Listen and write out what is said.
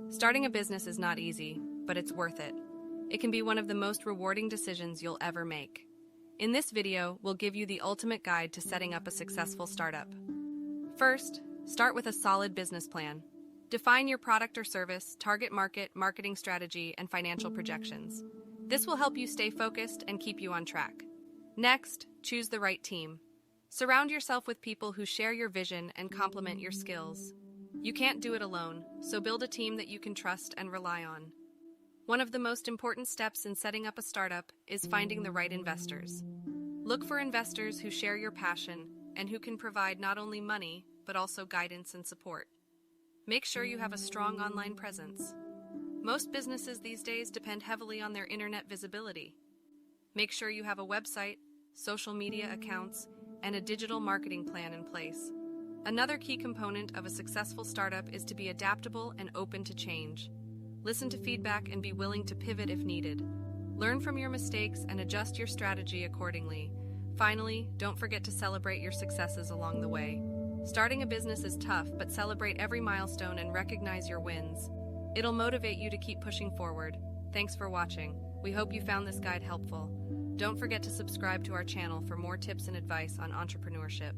Starting a business is not easy, but it's worth it. It can be one of the most rewarding decisions you'll ever make. In this video, we'll give you the ultimate guide to setting up a successful startup. First, start with a solid business plan. Define your product or service, target market, marketing strategy, and financial projections. This will help you stay focused and keep you on track. Next, choose the right team. Surround yourself with people who share your vision and complement your skills. You can't do it alone, so build a team that you can trust and rely on. One of the most important steps in setting up a startup is finding the right investors. Look for investors who share your passion and who can provide not only money, but also guidance and support. Make sure you have a strong online presence. Most businesses these days depend heavily on their internet visibility. Make sure you have a website, social media accounts, and a digital marketing plan in place. Another key component of a successful startup is to be adaptable and open to change. Listen to feedback and be willing to pivot if needed. Learn from your mistakes and adjust your strategy accordingly. Finally, don't forget to celebrate your successes along the way. Starting a business is tough, but celebrate every milestone and recognize your wins. It'll motivate you to keep pushing forward. Thanks for watching. We hope you found this guide helpful. Don't forget to subscribe to our channel for more tips and advice on entrepreneurship.